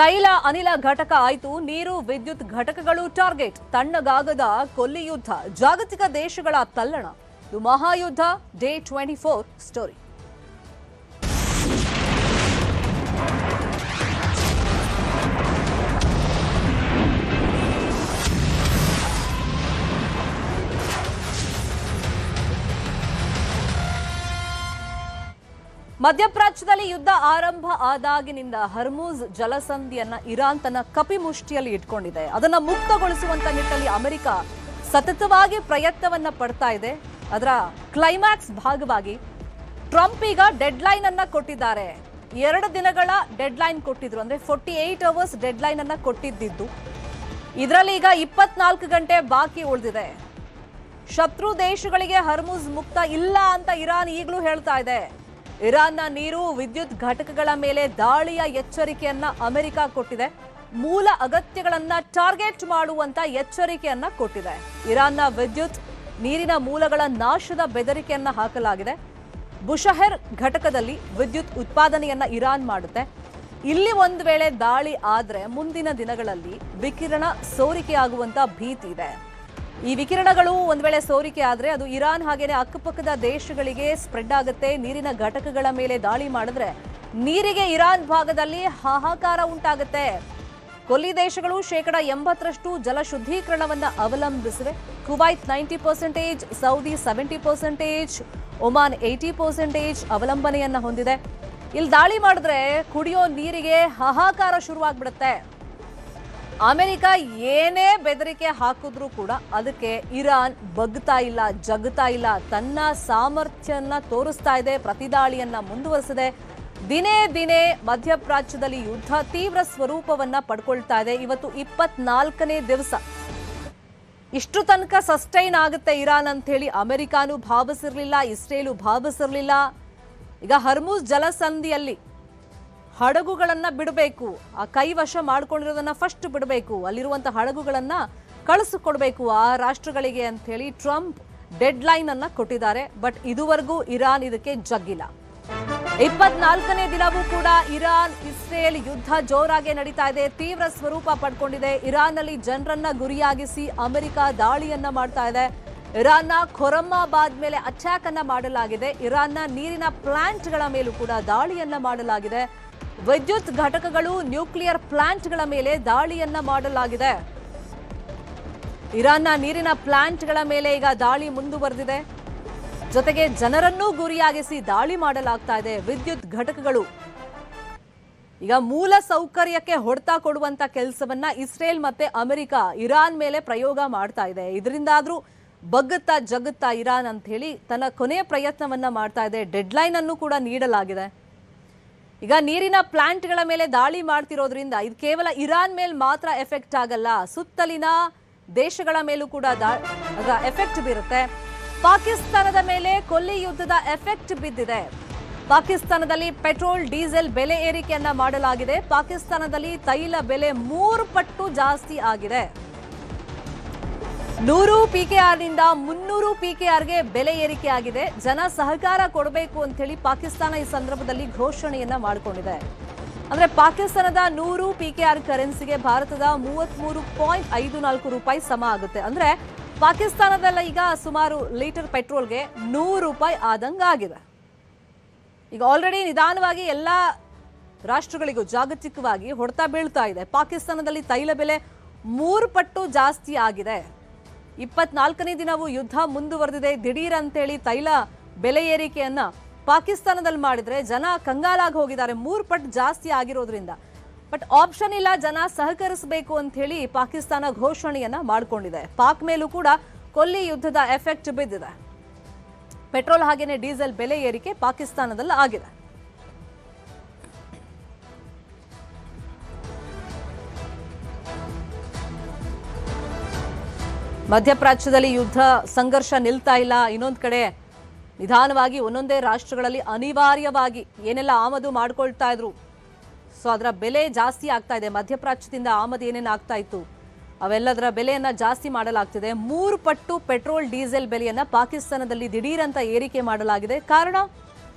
ತೈಲ ಅನಿಲ ಘಟಕ ಆಯಿತು, ನೀರು ವಿದ್ಯುತ್ ಘಟಕಗಳು ಟಾರ್ಗೆಟ್. ತಣ್ಣಗಾಗದ ಕೊಲ್ಲಿ ಯುದ್ಧ, ಜಾಗತಿಕ ದೇಶಗಳ ತಲ್ಲಣ. ಇದು ಮಹಾಯುದ್ಧ ಡೇ 24 ಸ್ಟೋರಿ. ಮಧ್ಯಪ್ರಾಚ್ಯದಲ್ಲಿ ಯುದ್ಧ ಆರಂಭ ಆದಾಗಿನಿಂದ ಹರ್ಮುಜ್ ಜಲಸಂಧಿಯನ್ನ ಇರಾನ್ ತನ್ನ ಕಪಿಮುಷ್ಟಿಯಲ್ಲಿ ಇಟ್ಕೊಂಡಿದೆ. ಅದನ್ನ ಮುಕ್ತಗೊಳಿಸುವಂತ ನಿಟ್ಟಿನಲ್ಲಿ ಅಮೆರಿಕ ಸತತವಾಗಿ ಪ್ರಯತ್ನವನ್ನ ಪಡ್ತಾ ಇದೆ. ಅದರ ಕ್ಲೈಮ್ಯಾಕ್ಸ್ ಭಾಗವಾಗಿ ಟ್ರಂಪ್ ಈಗ ಡೆಡ್ಲೈನ್ ಅನ್ನ ಕೊಟ್ಟಿದ್ದಾರೆ. 2 ದಿನಗಳ ಡೆಡ್ಲೈನ್ ಕೊಟ್ಟಿದ್ರು, ಅಂದ್ರೆ 48 ಅವರ್ಸ್ ಡೆಡ್ಲೈನ್ ಅನ್ನ ಕೊಟ್ಟಿದ್ದು. ಇದರಲ್ಲಿ ಈಗ 24 ಗಂಟೆ ಬಾಕಿ ಉಳಿದಿದೆ. ಶತ್ರು ದೇಶಗಳಿಗೆ ಹರ್ಮುಜ್ ಮುಕ್ತ ಇಲ್ಲ ಅಂತ ಇರಾನ್ ಈಗಲೂ ಹೇಳ್ತಾ ಇದೆ. ಇರಾನ್ನ ನೀರು ವಿದ್ಯುತ್ ಘಟಕಗಳ ಮೇಲೆ ದಾಳಿಯ ಎಚ್ಚರಿಕೆಯನ್ನ ಅಮೆರಿಕ ಕೊಟ್ಟಿದೆ. ಮೂಲ ಅಗತ್ಯಗಳನ್ನ ಟಾರ್ಗೆಟ್ ಮಾಡುವಂತ ಎಚ್ಚರಿಕೆಯನ್ನ ಕೊಟ್ಟಿದೆ. ಇರಾನ್ನ ವಿದ್ಯುತ್ ನೀರಿನ ಮೂಲಗಳ ನಾಶದ ಬೆದರಿಕೆಯನ್ನ ಹಾಕಲಾಗಿದೆ. ಬುಷಹೆರ್ ಘಟಕದಲ್ಲಿ ವಿದ್ಯುತ್ ಉತ್ಪಾದನೆಯನ್ನ ಇರಾನ್ ಮಾಡುತ್ತೆ. ಇಲ್ಲಿ ಒಂದು ವೇಳೆ ದಾಳಿ ಆದ್ರೆ ಮುಂದಿನ ದಿನಗಳಲ್ಲಿ ವಿಕಿರಣ ಸೋರಿಕೆಯಾಗುವಂತ ಭೀತಿ ಇದೆ. ಈ ವಿಕಿರಣಗಳು ಒಂದು ವೇಳೆ ಸೋರಿಕೆ ಆದ್ರೆ ಅದು ಇರಾನ್ ಹಾಗೇನೆ ಅಕ್ಕಪಕ್ಕದ ದೇಶಗಳಿಗೆ ಸ್ಪ್ರೆಡ್ ಆಗುತ್ತೆ. ನೀರಿನ ಘಟಕಗಳ ಮೇಲೆ ದಾಳಿ ಮಾಡಿದ್ರೆ ನೀರಿಗೆ ಇರಾನ್ ಭಾಗದಲ್ಲಿ ಹಾಹಾಕಾರ ಉಂಟಾಗುತ್ತೆ. ಕೊಲ್ಲಿ ದೇಶಗಳು 80% ಜಲ ಶುದ್ಧೀಕರಣವನ್ನ ಅವಲಂಬಿಸಿವೆ. ಕುವೈತ್ 90%, ಸೌದಿ 70%, ಒಮಾನ್ 80% ಅವಲಂಬನೆಯನ್ನ ಹೊಂದಿದೆ. ಇಲ್ಲಿ ದಾಳಿ ಮಾಡಿದ್ರೆ ಕುಡಿಯೋ ನೀರಿಗೆ ಹಾಹಾಕಾರ ಶುರುವಾಗ್ಬಿಡುತ್ತೆ. ಅಮೆರಿಕ ಏನೇ ಬೆದರಿಕೆ ಹಾಕಿದ್ರೂ ಕೂಡ ಅದಕ್ಕೆ ಇರಾನ್ ಬಗ್ತಾ ಇಲ್ಲ, ಜಗ್ತಾ ಇಲ್ಲ. ತನ್ನ ಸಾಮರ್ಥ್ಯನ ತೋರಿಸ್ತಾ ಇದೆ, ಪ್ರತಿದಾಳಿಯನ್ನ ಮುಂದುವರೆಸಿದೆ. ದಿನೇ ದಿನೇ ಮಧ್ಯಪ್ರಾಚ್ಯದಲ್ಲಿ ಯುದ್ಧ ತೀವ್ರ ಸ್ವರೂಪವನ್ನ ಪಡ್ಕೊಳ್ತಾ ಇದೆ. ಇವತ್ತು 24ನೇ ದಿವಸ. ಇಷ್ಟು ತನಕ ಸಸ್ಟೈನ್ ಆಗುತ್ತೆ ಇರಾನ್ ಅಂತ ಹೇಳಿ ಅಮೆರಿಕಾನು ಭಾವಿಸಿರ್ಲಿಲ್ಲ, ಇಸ್ರೇಲು ಭಾವಿಸಿರ್ಲಿಲ್ಲ. ಈಗ ಹರ್ಮುಜ್ ಜಲಸಂಧಿಯಲ್ಲಿ ಹಡಗುಗಳನ್ನ ಬಿಡಬೇಕು, ಆ ಕೈವಶ ಮಾಡ್ಕೊಂಡಿರೋದನ್ನ ಫಸ್ಟ್ ಬಿಡಬೇಕು, ಅಲ್ಲಿರುವಂತಹ ಹಡಗುಗಳನ್ನ ಕಳಿಸಿಕೊಡ್ಬೇಕು ಆ ರಾಷ್ಟ್ರಗಳಿಗೆ ಅಂತ ಹೇಳಿ ಟ್ರಂಪ್ ಡೆಡ್ ಲೈನ್ ಅನ್ನ ಕೊಟ್ಟಿದ್ದಾರೆ. ಬಟ್ ಇದುವರೆಗೂ ಇರಾನ್ ಇದಕ್ಕೆ ಜಗ್ಗಿಲ್ಲ. 24ನೇ ದಿನವೂ ಕೂಡ ಇರಾನ್ ಇಸ್ರೇಲ್ ಯುದ್ಧ ಜೋರಾಗಿ ನಡೀತಾ ಇದೆ, ತೀವ್ರ ಸ್ವರೂಪ ಪಡ್ಕೊಂಡಿದೆ. ಇರಾನ್ನಲ್ಲಿ ಜನರನ್ನ ಗುರಿಯಾಗಿಸಿ ಅಮೆರಿಕ ದಾಳಿಯನ್ನ ಮಾಡ್ತಾ ಇದೆ. ಇರಾನ್ನ ಖೊರಮಾಬಾದ್ ಮೇಲೆ ಅಟ್ಯಾಕ್ ಅನ್ನ ಮಾಡಲಾಗಿದೆ. ಇರಾನ್ನ ನೀರಿನ ಪ್ಲಾಂಟ್ಗಳ ಮೇಲೂ ಕೂಡ ದಾಳಿಯನ್ನ ಮಾಡಲಾಗಿದೆ. ವಿದ್ಯುತ್ ಘಟಕಗಳು, ನ್ಯೂಕ್ಲಿಯರ್ ಪ್ಲಾಂಟ್ಗಳ ಮೇಲೆ ದಾಳಿಯನ್ನ ಮಾಡಲಾಗಿದೆ. ಇರಾನ್ನ ನೀರಿನ ಪ್ಲಾಂಟ್ಗಳ ಮೇಲೆ ಈಗ ದಾಳಿ ಮುಂದುವರೆದಿದೆ. ಜೊತೆಗೆ ಜನರನ್ನೂ ಗುರಿಯಾಗಿಸಿ ದಾಳಿ ಮಾಡಲಾಗ್ತಾ ಇದೆ. ವಿದ್ಯುತ್ ಘಟಕಗಳು ಈಗ ಮೂಲ ಸೌಕರ್ಯಕ್ಕೆ ಹೊಡೆತ ಕೊಡುವಂತ ಕೆಲಸವನ್ನ ಇಸ್ರೇಲ್ ಮತ್ತೆ ಅಮೆರಿಕ ಇರಾನ್ ಮೇಲೆ ಪ್ರಯೋಗ ಮಾಡ್ತಾ ಇದೆ. ಇದರಿಂದಾದ್ರೂ ಬಗ್ಗುತ್ತಾ ಜಗ್ಗುತ್ತಾ ಇರಾನ್ ಅಂತ ಹೇಳಿ ತನ್ನ ಕೊನೆಯ ಪ್ರಯತ್ನವನ್ನ ಮಾಡ್ತಾ ಇದೆ. ಡೆಡ್ಲೈನ್ ಅನ್ನು ಕೂಡ ನೀಡಲಾಗಿದೆ. ಈಗ ನೀರಿನ ಪ್ಲಾಂಟ್ಗಳ ಮೇಲೆ ದಾಳಿ ಮಾಡ್ತಿರೋದ್ರಿಂದ ಇದು ಕೇವಲ ಇರಾನ್ ಮೇಲೆ ಮಾತ್ರ ಎಫೆಕ್ಟ್ ಆಗಲ್ಲ, ಸುತ್ತಲಿನ ದೇಶಗಳ ಮೇಲೂ ಕೂಡ ಎಫೆಕ್ಟ್ ಬೀರುತ್ತೆ. ಪಾಕಿಸ್ತಾನದ ಮೇಲೆ ಕೊಲ್ಲಿ ಯುದ್ಧದ ಎಫೆಕ್ಟ್ ಬಿದ್ದಿದೆ. ಪಾಕಿಸ್ತಾನದಲ್ಲಿ ಪೆಟ್ರೋಲ್ ಡೀಸೆಲ್ ಬೆಲೆ ಏರಿಕೆಯನ್ನ ಮಾಡಲಾಗಿದೆ. ಪಾಕಿಸ್ತಾನದಲ್ಲಿ ತೈಲ ಬೆಲೆ 3 ಪಟ್ಟು ಜಾಸ್ತಿ ಆಗಿದೆ. 100 PKR ನಿಂದ 300 PKRಗೆ ಬೆಲೆ ಏರಿಕೆ ಆಗಿದೆ. ಜನ ಸಹಕಾರ ಕೊಡಬೇಕು ಅಂತ ಹೇಳಿ ಪಾಕಿಸ್ತಾನ ಈ ಸಂದರ್ಭದಲ್ಲಿ ಘೋಷಣೆಯನ್ನ ಮಾಡಿಕೊಂಡಿದೆ. ಅಂದ್ರೆ ಪಾಕಿಸ್ತಾನದ 100 PKR ಕರೆನ್ಸಿಗೆ ಭಾರತದ 33.54 ರೂಪಾಯಿ ಸಮ ಆಗುತ್ತೆ. ಅಂದ್ರೆ ಪಾಕಿಸ್ತಾನದಲ್ಲ ಈಗ ಸುಮಾರು ಲೀಟರ್ ಪೆಟ್ರೋಲ್ಗೆ 100 ರೂಪಾಯಿ ಆದಂಗಾಗಿದೆ. ಈಗ ಆಲ್ರೆಡಿ ನಿಧಾನವಾಗಿ ಎಲ್ಲಾ ರಾಷ್ಟ್ರಗಳಿಗೂ ಜಾಗತಿಕವಾಗಿ ಹೊಡೆತ ಬೀಳ್ತಾ ಇದೆ. ಪಾಕಿಸ್ತಾನದಲ್ಲಿ ತೈಲ ಬೆಲೆ 3 ಪಟ್ಟು ಜಾಸ್ತಿ ಆಗಿದೆ. 24ನೇ ದಿನವೂ ಯುದ್ಧ ಮುಂದುವರೆದಿದೆ. ದಿಢೀರ್ ಅಂತೇಳಿ ತೈಲ ಬೆಲೆ ಏರಿಕೆಯನ್ನ ಪಾಕಿಸ್ತಾನದಲ್ಲಿ ಮಾಡಿದ್ರೆ ಜನ ಕಂಗಾಲಾಗಿ ಹೋಗಿದ್ದಾರೆ, 3 ಪಟ್ಟು ಜಾಸ್ತಿ ಆಗಿರೋದ್ರಿಂದ. ಬಟ್ ಆಪ್ಷನ್ ಇಲ್ಲ, ಜನ ಸಹಕರಿಸಬೇಕು ಅಂತ ಹೇಳಿ ಪಾಕಿಸ್ತಾನ ಘೋಷಣೆಯನ್ನ ಮಾಡಿಕೊಂಡಿದೆ. ಪಾಕ್ ಮೇಲೂ ಕೂಡ ಕೊಲ್ಲಿ ಯುದ್ಧದ ಎಫೆಕ್ಟ್ ಬಿದ್ದಿದೆ. ಪೆಟ್ರೋಲ್ ಹಾಗೇನೆ ಡೀಸೆಲ್ ಬೆಲೆ ಏರಿಕೆ ಪಾಕಿಸ್ತಾನದಲ್ಲಿ ಆಗಿದೆ. ಮಧ್ಯಪ್ರಾಚ್ಯದಲ್ಲಿ ಯುದ್ಧ ಸಂಘರ್ಷ ನಿಲ್ತಾ ಇಲ್ಲ. ಇನ್ನೊಂದು ಕಡೆ ನಿಧಾನವಾಗಿ ಒಂದೊಂದೇ ರಾಷ್ಟ್ರಗಳಲ್ಲಿ ಅನಿವಾರ್ಯವಾಗಿ ಏನೆಲ್ಲ ಆಮದು ಮಾಡ್ಕೊಳ್ತಾ ಇದ್ರು, ಸೊ ಅದರ ಬೆಲೆ ಜಾಸ್ತಿ ಆಗ್ತಾ ಇದೆ. ಮಧ್ಯಪ್ರಾಚ್ಯದಿಂದ ಆಮದು ಏನೇನು ಆಗ್ತಾ ಇತ್ತು ಅವೆಲ್ಲದರ ಬೆಲೆಯನ್ನ ಜಾಸ್ತಿ ಮಾಡಲಾಗ್ತಿದೆ. 3 ಪಟ್ಟು ಪೆಟ್ರೋಲ್ ಡೀಸೆಲ್ ಬೆಲೆಯನ್ನ ಪಾಕಿಸ್ತಾನದಲ್ಲಿ ದಿಢೀರಂತ ಏರಿಕೆ ಮಾಡಲಾಗಿದೆ. ಕಾರಣ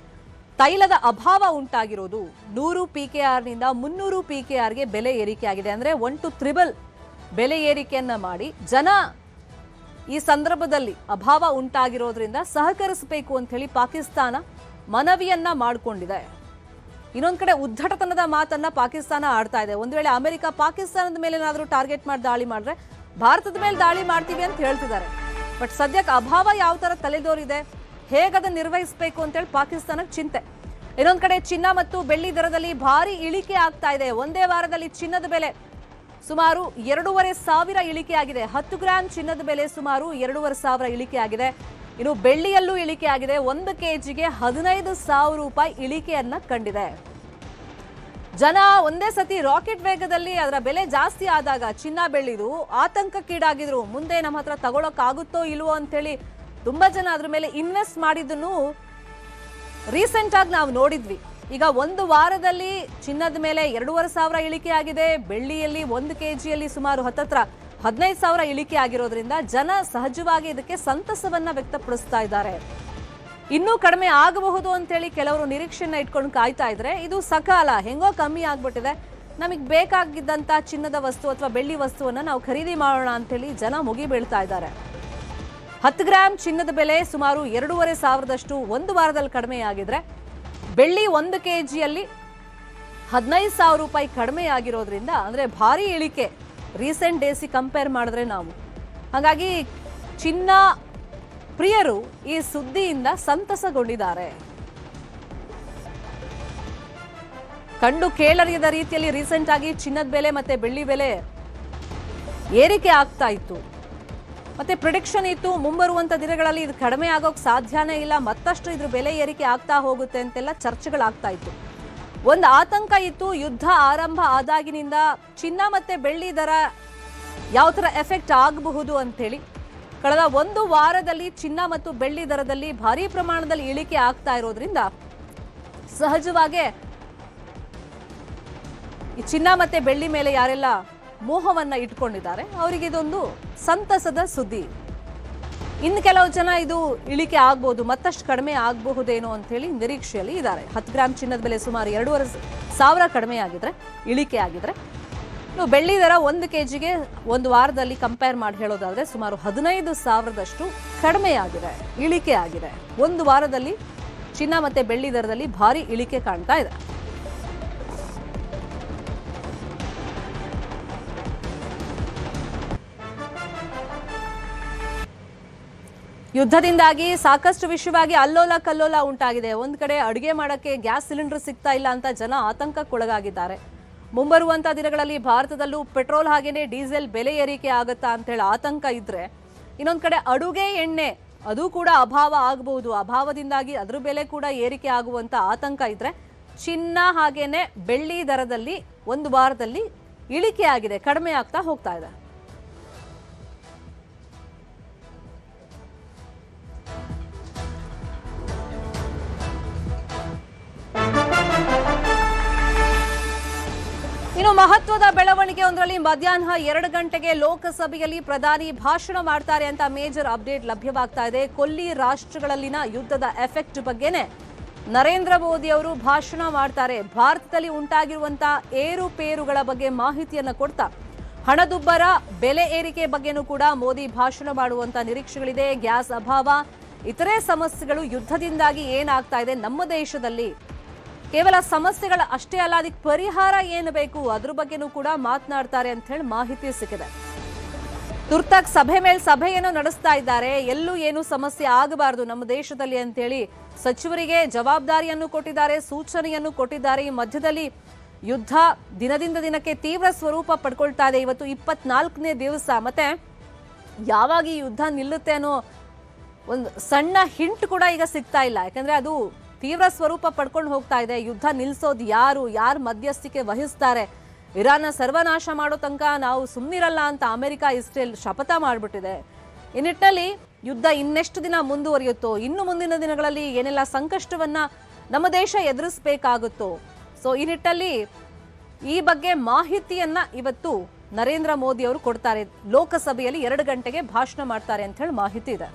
ತೈಲದ ಅಭಾವ ಉಂಟಾಗಿರೋದು 100 PKR ನಿಂದ 300 PKR ಗೆ ಬೆಲೆ ಏರಿಕೆ ಆಗಿದೆ. ಅಂದ್ರೆ 1 to 3 ಬೆಲೆ ಏರಿಕೆಯನ್ನ ಮಾಡಿ ಜನ ಈ ಸಂದರ್ಭದಲ್ಲಿ ಅಭಾವ ಉಂಟಾಗಿರೋದ್ರಿಂದ ಸಹಕರಿಸಬೇಕು ಅಂತ ಹೇಳಿ ಪಾಕಿಸ್ತಾನ ಮನವಿಯನ್ನ ಮಾಡಿಕೊಂಡಿದೆ. ಇನ್ನೊಂದು ಕಡೆ ಉದ್ದಟತನದ ಮಾತನ್ನ ಪಾಕಿಸ್ತಾನ ಆಡ್ತಾ ಇದೆ. ಒಂದು ವೇಳೆ ಅಮೆರಿಕ ಪಾಕಿಸ್ತಾನದ ಮೇಲೆ ಏನಾದರೂ ಟಾರ್ಗೆಟ್ ಮಾಡಿ ದಾಳಿ ಮಾಡಿದ್ರೆ ಭಾರತದ ಮೇಲೆ ದಾಳಿ ಮಾಡ್ತೀವಿ ಅಂತ ಹೇಳ್ತಿದ್ದಾರೆ. ಬಟ್ ಸದ್ಯಕ್ಕೆ ಅಭಾವ ಯಾವ ತರ ತಲೆದೋರಿದೆ, ಹೇಗದನ್ನು ನಿರ್ವಹಿಸಬೇಕು ಅಂತೇಳಿ ಪಾಕಿಸ್ತಾನಕ್ಕೆ ಚಿಂತೆ. ಇನ್ನೊಂದು ಕಡೆ ಚಿನ್ನ ಮತ್ತು ಬೆಳ್ಳಿ ದರದಲ್ಲಿ ಭಾರಿ ಇಳಿಕೆ ಆಗ್ತಾ ಇದೆ. ಒಂದೇ ವಾರದಲ್ಲಿ ಚಿನ್ನದ ಬೆಲೆ ಸುಮಾರು 2,500 ಇಳಿಕೆ ಆಗಿದೆ. 10 ಗ್ರಾಂ ಚಿನ್ನದ ಬೆಲೆ ಸುಮಾರು 2,500 ಇಳಿಕೆ ಆಗಿದೆ. ಇನ್ನು ಬೆಳ್ಳಿಯಲ್ಲೂ ಇಳಿಕೆ ಆಗಿದೆ. 1 ಕೆಜಿಗೆ 15,000 ರೂಪಾಯಿ ಇಳಿಕೆಯನ್ನ ಕಂಡಿದೆ. ಜನ ಒಂದೇ ಸತಿ ರಾಕೆಟ್ ವೇಗದಲ್ಲಿ ಅದರ ಬೆಲೆ ಜಾಸ್ತಿ ಆದಾಗ ಚಿನ್ನ ಬೆಳ್ಳಿದು ಆತಂಕಕ್ಕೀಡಾಗಿದ್ರು. ಮುಂದೆ ನಮ್ಮ ಹತ್ರ ತಗೊಳಕ್ಕಾಗುತ್ತೋ ಇಲ್ವೋ ಅಂತೇಳಿ ತುಂಬಾ ಜನ ಅದ್ರ ಮೇಲೆ ಇನ್ವೆಸ್ಟ್ ಮಾಡಿದ್ದನ್ನು ರೀಸೆಂಟ್ ಆಗಿ ನಾವು ನೋಡಿದ್ವಿ. ಈಗ ಒಂದು ವಾರದಲ್ಲಿ ಚಿನ್ನದ ಮೇಲೆ 2,500 ಇಳಿಕೆ ಆಗಿದೆ. ಬೆಳ್ಳಿಯಲ್ಲಿ 1 ಕೆಜಿಯಲ್ಲಿ ಸುಮಾರು ಹತ್ತತ್ರ 15,000 ಇಳಿಕೆ ಆಗಿರೋದ್ರಿಂದ ಜನ ಸಹಜವಾಗಿ ಇದಕ್ಕೆ ಸಂತಸವನ್ನ ವ್ಯಕ್ತಪಡಿಸ್ತಾ ಇದ್ದಾರೆ. ಇನ್ನೂ ಕಡಿಮೆ ಆಗಬಹುದು ಅಂತೇಳಿ ಕೆಲವರು ನಿರೀಕ್ಷೆಯನ್ನ ಇಟ್ಕೊಂಡು ಕಾಯ್ತಾ ಇದ್ರೆ ಇದು ಸಕಾಲ ಹೆಂಗೋ ಕಮ್ಮಿ ಆಗ್ಬಿಟ್ಟಿದೆ, ನಮಗೆ ಬೇಕಾಗಿದ್ದಂತ ಚಿನ್ನದ ವಸ್ತು ಅಥವಾ ಬೆಳ್ಳಿ ವಸ್ತುವನ್ನ ನಾವು ಖರೀದಿ ಮಾಡೋಣ ಅಂತೇಳಿ ಜನ ಮುಗಿಬೀಳ್ತಾ ಇದ್ದಾರೆ. 10 ಗ್ರಾಂ ಚಿನ್ನದ ಬೆಲೆ ಸುಮಾರು 2,500 ಒಂದು ವಾರದಲ್ಲಿ ಕಡಿಮೆ ಆಗಿದ್ರೆ ಬೆಳ್ಳಿ 1 ಕೆಜಿಯಲ್ಲಿ 15,000 ರೂಪಾಯಿ ಕಡಿಮೆ ಆಗಿರೋದ್ರಿಂದ ಅಂದ್ರೆ ಭಾರಿ ಇಳಿಕೆ ರೀಸೆಂಟ್ ಡೇಸಿ ಕಂಪೇರ್ ಮಾಡಿದ್ರೆ ನಾವು. ಹಾಗಾಗಿ ಚಿನ್ನ ಪ್ರಿಯರು ಈ ಸುದ್ದಿಯಿಂದ ಸಂತಸಗೊಂಡಿದ್ದಾರೆ. ಕಂಡು ಕೇಳರಿಯದ ರೀತಿಯಲ್ಲಿ ರೀಸೆಂಟ್ ಆಗಿ ಚಿನ್ನದ ಬೆಲೆ ಮತ್ತೆ ಬೆಳ್ಳಿ ಬೆಲೆ ಏರಿಕೆ ಆಗ್ತಾ ಇತ್ತು. ಮತ್ತೆ ಪ್ರಿಡಿಕ್ಷನ್ ಇತ್ತು ಮುಂಬರುವಂತ ದಿನಗಳಲ್ಲಿ ಇದು ಕಡಿಮೆ ಆಗೋಕ್ ಸಾಧ್ಯನೇ ಇಲ್ಲ, ಮತ್ತಷ್ಟು ಇದ್ರ ಬೆಲೆ ಏರಿಕೆ ಆಗ್ತಾ ಹೋಗುತ್ತೆ ಅಂತೆಲ್ಲ ಚರ್ಚೆಗಳಾಗ್ತಾ ಇತ್ತು. ಒಂದು ಆತಂಕ ಇತ್ತು, ಯುದ್ಧ ಆರಂಭ ಆದಾಗಿನಿಂದ ಚಿನ್ನ ಮತ್ತೆ ಬೆಳ್ಳಿ ದರ ಯಾವ ತರ ಎಫೆಕ್ಟ್ ಆಗಬಹುದು ಅಂತೇಳಿ. ಕಳೆದ ಒಂದು ವಾರದಲ್ಲಿ ಚಿನ್ನ ಮತ್ತು ಬೆಳ್ಳಿ ದರದಲ್ಲಿ ಭಾರಿ ಪ್ರಮಾಣದಲ್ಲಿ ಇಳಿಕೆ ಆಗ್ತಾ ಇರೋದ್ರಿಂದ ಸಹಜವಾಗಿ ಈ ಚಿನ್ನ ಮತ್ತೆ ಬೆಳ್ಳಿ ಮೇಲೆ ಯಾರೆಲ್ಲ ಮೋಹವನ್ನ ಇಟ್ಕೊಂಡಿದ್ದಾರೆ ಅವರಿಗೆ ಇದೊಂದು ಸಂತಸದ ಸುದ್ದಿ. ಇನ್ನು ಕೆಲವು ಜನ ಇದು ಇಳಿಕೆ ಆಗ್ಬಹುದು, ಮತ್ತಷ್ಟು ಕಡಿಮೆ ಆಗಬಹುದೇನೋ ಅಂತ ಹೇಳಿ ನಿರೀಕ್ಷೆಯಲ್ಲಿ ಇದ್ದಾರೆ. 10 ಗ್ರಾಂ ಚಿನ್ನದ ಬೆಲೆ ಸುಮಾರು 2,500 ಕಡಿಮೆ ಆಗಿದ್ರೆ ಇಳಿಕೆ ಆಗಿದ್ರೆ, ಇನ್ನು ಬೆಳ್ಳಿ ದರ 1 ಕೆಜಿಗೆ ಒಂದು ವಾರದಲ್ಲಿ ಕಂಪೇರ್ ಮಾಡಿ ಹೇಳೋದಾದ್ರೆ ಸುಮಾರು 15,000 ಕಡಿಮೆ ಆಗಿದೆ, ಇಳಿಕೆ ಆಗಿದೆ. ಒಂದು ವಾರದಲ್ಲಿ ಚಿನ್ನ ಮತ್ತೆ ಬೆಳ್ಳಿ ದರದಲ್ಲಿ ಭಾರಿ ಇಳಿಕೆ ಕಾಣ್ತಾ ಇದೆ. ಯುದ್ಧದಿಂದಾಗಿ ಸಾಕಷ್ಟು ವಿಷಯವಾಗಿ ಅಲ್ಲೋಲ ಕಲ್ಲೋಲ ಉಂಟಾಗಿದೆ. ಒಂದ್ ಕಡೆ ಅಡುಗೆ ಮಾಡಕ್ಕೆ ಗ್ಯಾಸ್ ಸಿಲಿಂಡರ್ ಸಿಗ್ತಾ ಇಲ್ಲ ಅಂತ ಜನ ಆತಂಕಕ್ಕೊಳಗಾಗಿದ್ದಾರೆ. ಮುಂಬರುವಂತ ದಿನಗಳಲ್ಲಿ ಭಾರತದಲ್ಲೂ ಪೆಟ್ರೋಲ್ ಹಾಗೇನೆ ಡೀಸೆಲ್ ಬೆಲೆ ಏರಿಕೆ ಆಗುತ್ತಾ ಅಂತ ಹೇಳಿ ಆತಂಕ ಇದ್ರೆ, ಇನ್ನೊಂದ್ ಕಡೆ ಅಡುಗೆ ಎಣ್ಣೆ ಅದು ಕೂಡ ಅಭಾವ ಆಗಬಹುದು, ಅಭಾವದಿಂದಾಗಿ ಅದ್ರ ಬೆಲೆ ಕೂಡ ಏರಿಕೆ ಆಗುವಂತ ಆತಂಕ ಇದ್ರೆ, ಚಿನ್ನ ಹಾಗೇನೆ ಬೆಳ್ಳಿ ದರದಲ್ಲಿ ಒಂದು ವಾರದಲ್ಲಿ ಇಳಿಕೆ ಆಗಿದೆ, ಕಡಿಮೆ ಆಗ್ತಾ ಹೋಗ್ತಾ ಇದೆ. ಇನ್ನು ಮಹತ್ವದ ಬೆಳವಣಿಗೆ ಒಂದರಲ್ಲಿ ಮಧ್ಯಾಹ್ನ 2 ಗಂಟೆಗೆ ಲೋಕಸಭೆಯಲ್ಲಿ ಪ್ರಧಾನಿ ಭಾಷಣ ಮಾಡ್ತಾರೆ ಅಂತ ಮೇಜರ್ ಅಪ್ಡೇಟ್ ಲಭ್ಯವಾಗ್ತಾ ಇದೆ. ಕೊಲ್ಲಿ ರಾಷ್ಟ್ರಗಳಲ್ಲಿನ ಯುದ್ಧದ ಎಫೆಕ್ಟ್ ಬಗ್ಗೆನೆ ನರೇಂದ್ರ ಮೋದಿ ಅವರು ಭಾಷಣ ಮಾಡ್ತಾರೆ. ಭಾರತದಲ್ಲಿ ಉಂಟಾಗಿರುವಂತಹ ಏರುಪೇರುಗಳ ಬಗ್ಗೆ ಮಾಹಿತಿಯನ್ನ ಕೊಡ್ತಾ ಹಣದುಬ್ಬರ ಬೆಲೆ ಏರಿಕೆ ಬಗ್ಗೆನೂ ಕೂಡ ಮೋದಿ ಭಾಷಣ ಮಾಡುವಂತ ನಿರೀಕ್ಷೆಗಳಿದೆ. ಗ್ಯಾಸ್ ಅಭಾವ, ಇತರೆ ಸಮಸ್ಯೆಗಳು ಯುದ್ಧದಿಂದಾಗಿ ಏನಾಗ್ತಾ ಇದೆ ನಮ್ಮ ದೇಶದಲ್ಲಿ, ಕೇವಲ ಸಮಸ್ಯೆಗಳ ಅಷ್ಟೇ ಅಲ್ಲ, ಅದಕ್ಕೆ ಪರಿಹಾರ ಏನು ಬೇಕು ಅದ್ರ ಬಗ್ಗೆನೂ ಕೂಡ ಮಾತನಾಡ್ತಾರೆ ಅಂತ ಹೇಳಿ ಮಾಹಿತಿ ಸಿಕ್ಕಿದೆ. ತುರ್ತಾಗಿ ಸಭೆ ಮೇಲೆ ಸಭೆಯನ್ನು ನಡೆಸ್ತಾ ಇದ್ದಾರೆ. ಎಲ್ಲೂ ಏನು ಸಮಸ್ಯೆ ಆಗಬಾರದು ನಮ್ಮ ದೇಶದಲ್ಲಿ ಅಂತೇಳಿ ಸಚಿವರಿಗೆ ಜವಾಬ್ದಾರಿಯನ್ನು ಕೊಟ್ಟಿದ್ದಾರೆ, ಸೂಚನೆಯನ್ನು ಕೊಟ್ಟಿದ್ದಾರೆ. ಈ ಮಧ್ಯದಲ್ಲಿ ಯುದ್ಧ ದಿನದಿಂದ ದಿನಕ್ಕೆ ತೀವ್ರ ಸ್ವರೂಪ ಪಡ್ಕೊಳ್ತಾ ಇದೆ. ಇವತ್ತು 24ನೇ ದಿವಸ. ಮತ್ತೆ ಯಾವಾಗ ಈ ಯುದ್ಧ ನಿಲ್ಲುತ್ತೆ ಅನ್ನೋ ಒಂದು ಸಣ್ಣ ಹಿಂಟ್ ಕೂಡ ಈಗ ಸಿಗ್ತಾ ಇಲ್ಲ. ಯಾಕಂದ್ರೆ ಅದು ತೀವ್ರ ಸ್ವರೂಪ ಪಡ್ಕೊಂಡು ಹೋಗ್ತಾ ಇದೆ. ಯುದ್ಧ ನಿಲ್ಸೋದು ಯಾರು ಮಧ್ಯಸ್ಥಿಕೆ ವಹಿಸ್ತಾರೆ, ಇರಾನ್ನ ಸರ್ವನಾಶ ಮಾಡೋ ತನಕ ನಾವು ಸುಮ್ಮನಿರಲ್ಲ ಅಂತ ಅಮೆರಿಕ ಇಸ್ರೇಲ್ ಶಪಥ ಮಾಡಿಬಿಟ್ಟಿದೆ. ಈ ನಿಟ್ಟಿನಲ್ಲಿ ಯುದ್ಧ ಇನ್ನೆಷ್ಟು ದಿನ ಮುಂದುವರಿಯುತ್ತೋ, ಇನ್ನು ಮುಂದಿನ ದಿನಗಳಲ್ಲಿ ಏನೆಲ್ಲ ಸಂಕಷ್ಟವನ್ನ ನಮ್ಮ ದೇಶ ಎದುರಿಸಬೇಕಾಗುತ್ತೋ, ಸೊ ಈ ನಿಟ್ಟಿನಲ್ಲಿ ಈ ಬಗ್ಗೆ ಮಾಹಿತಿಯನ್ನ ಇವತ್ತು ನರೇಂದ್ರ ಮೋದಿ ಅವರು ಕೊಡ್ತಾರೆ. ಲೋಕಸಭೆಯಲ್ಲಿ 2 ಗಂಟೆಗೆ ಭಾಷಣ ಮಾಡ್ತಾರೆ ಅಂತ ಹೇಳಿ ಮಾಹಿತಿ ಇದೆ.